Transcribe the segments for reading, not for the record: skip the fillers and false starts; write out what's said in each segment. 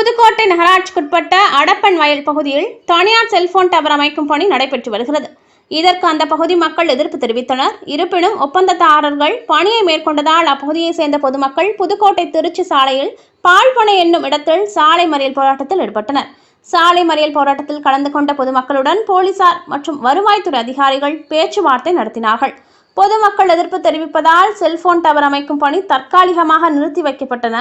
புதுக்கோட்டை நகராட்சிக்குட்பட்ட அடப்பன் வயல் பகுதியில் தனியார் செல்போன் டவர் அமைக்கும் பணி நடைபெற்று வருகிறது. இதற்கு அந்த பகுதி மக்கள் எதிர்ப்பு தெரிவித்தனர். இருப்பினும் ஒப்பந்ததாரர்கள் பணியை மேற்கொண்டதால் அப்பகுதியை சேர்ந்த பொதுமக்கள் புதுக்கோட்டை திருச்சி சாலையில் பால்பனை என்னும் இடத்தில் சாலை மறியல் போராட்டத்தில் ஈடுபட்டனர். சாலை மறியல் போராட்டத்தில் கலந்து கொண்ட பொதுமக்களுடன் போலீசார் மற்றும் வருவாய்த்துறை அதிகாரிகள் பேச்சுவார்த்தை நடத்தினார்கள். பொதுமக்கள் எதிர்ப்பு தெரிவிப்பதால் செல்போன் டவர் அமைக்கும் பணி தற்காலிகமாக நிறுத்தி வைக்கப்பட்டன.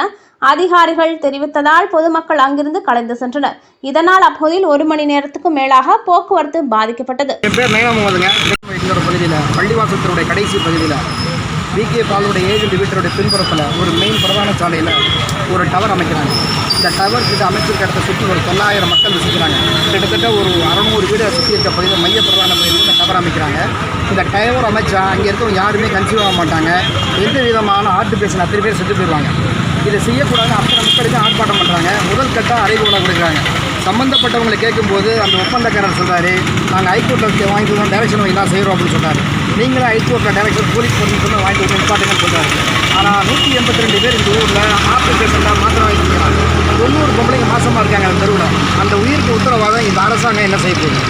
அதிகாரிகள் தெரிவித்ததால் பொதுமக்கள் அங்கிருந்து கலைந்து சென்றனர். இதனால் அப்பகுதியில் 1 மணி நேரத்துக்கும் மேலாக போக்குவரத்து பாதிக்கப்பட்டது. என் பேர் மேகமுகதுங்க. எங்களோட பகுதியில் பள்ளிவாசத்தினுடைய கடைசி பகுதியில் விகே பாலுடைய ஏஜென்ட் வீட்டருடைய பின்புறத்தில் ஒரு மெயின் பிரதான சாலையில் ஒரு டவர் அமைக்கிறாங்க. இந்த டவர் கிட்ட அமைச்சிருக்க இடத்தை சுற்றி ஒரு 900 மக்கள் வசிக்கிறாங்க. கிட்டத்தட்ட ஒரு 600 வீடு சுற்றி இருக்க பகுதியில் மைய பிரதான பகுதியில் இந்த டவர் அமைக்கிறாங்க. இந்த டவர் அமைச்சா அங்கே இருக்கவங்க யாருமே கன்சீவ் ஆக மாட்டாங்க. எந்த விதமான ஆர்டிஃபிஷியல் அத்தனை பேர் செத்து போயிடுவாங்க. இதை செய்யக்கூடாதுன்னு அத்தனை மக்களுக்கு ஆர்ப்பாட்டம் பண்ணுறாங்க. முதல் கட்ட அறிவுரை கொடுக்குறாங்க. சம்மந்தப்பட்டவங்களை கேட்கும்போது அந்த ஒப்பந்தக்காரர் சொல்கிறாரு, நாங்கள் ஹைகோர்ட்டில் வாங்கி கொடுத்தோம், டைரக்ஷன் வாங்கி தான் செய்கிறோம் அப்படின்னு சொல்கிறாரு. நீங்களும் ஹைகோர்ட்டில் டைரக்ஷன் போலீஸ் பர்மிஷன் வாங்கி கொடுத்து நிப்பாட்டுங்கன்னு சொல்கிறாரு. ஆனால் 182 பேர் இந்த ஊரில் ஆப்ளிகேஷனில் மாத்திரம் வாங்கிக்கிறாங்க. 90 பொம்பளைங்க மாசமாக இருக்காங்க அந்த தெருவில். அந்த உயிருக்கு உத்தரவாதம் இந்த அரசாங்கம் என்ன செய்ய போகுது?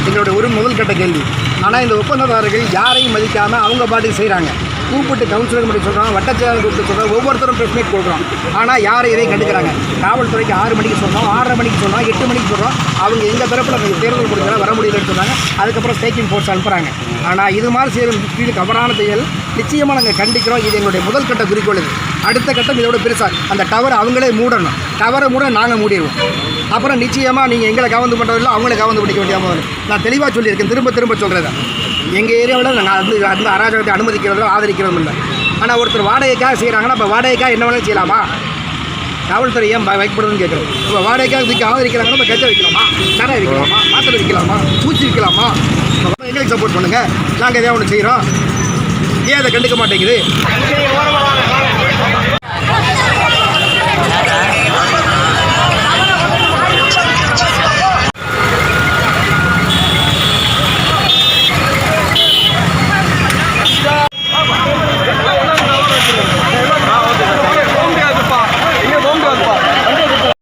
எங்களுடைய ஒரு முதல் கட்ட கேள்வி. ஆனால் இந்த ஒப்பந்ததாரர்கள் யாரையும் மதிக்காமல் அவங்க பாட்டுக்கு செய்கிறாங்க. கூப்பிட்டு கவுன்சிலர் மட்டும் சொல்கிறோம், வட்டச்செயலாளர் கூப்பிட்டு சொல்கிறோம், ஒவ்வொருத்தரும் ப்ரெஸ் மீட் கொடுக்குறோம். ஆனால் யாரும் இதையும் கண்டுக்கிறாங்க. காவல்துறைக்கு 6 மணிக்கு சொன்னோம், 6:30 மணிக்கு சொன்னோம், 8 மணிக்கு சொல்கிறோம். அவங்க எங்கள் தரப்பில் தேர்தல் முடிஞ்சா வர முடியலன்னு சொன்னாங்க. அதுக்கப்புறம் ஸ்ட்ரைக்கிங் ஃபோர்ஸ் அனுப்புகிறாங்க. ஆனால் இது மாதிரி செய்கிற தவறான செயல் நிச்சயமாக நாங்கள் கண்டிக்கிறோம். இது எங்களுடைய முதல் கட்ட குறிக்கோள். இது அடுத்த கட்டம் இதோட பெருசாக அந்த டவரை அவங்களே மூடணும். டவரை மூட நாங்கள் மூடிடுவோம். அப்புறம் நிச்சயமாக நீங்கள் எங்களை கவர்ந்து பண்ணுறதில்ல, அவங்களே கவர்ந்து பிடிக்க வேண்டிய நான் தெளிவாக சொல்லியிருக்கேன். திரும்ப சொல்கிறேன். எங்கள் ஏரியாவில் நாங்கள் அந்த அராஜகத்தை அனுமதிக்கிறதோ ஆதரிக்கிறதும் இல்லை. ஆனால் ஒருத்தர் வாடகைக்காக செய்கிறாங்கன்னா இப்போ வாடகைக்காக என்ன வேணாலும் செய்யலாமா? காவல்துறை ஏன் வைக்கப்படுதுன்னு கேட்குறோம். இப்போ வாடகைக்காக விற்க ஆதரிக்கிறாங்கன்னா இப்போ கச்சை வைக்கலாமா, கடை வைக்கலாமா, மாத்திரை வைக்கலாமா, பூச்சி வைக்கலாமா? எங்களுக்கு சப்போர்ட் பண்ணுங்கள். நாங்கள் எதாவது ஒன்று செய்கிறோம். ஏன் அதை கண்டுக்க மாட்டேங்குது?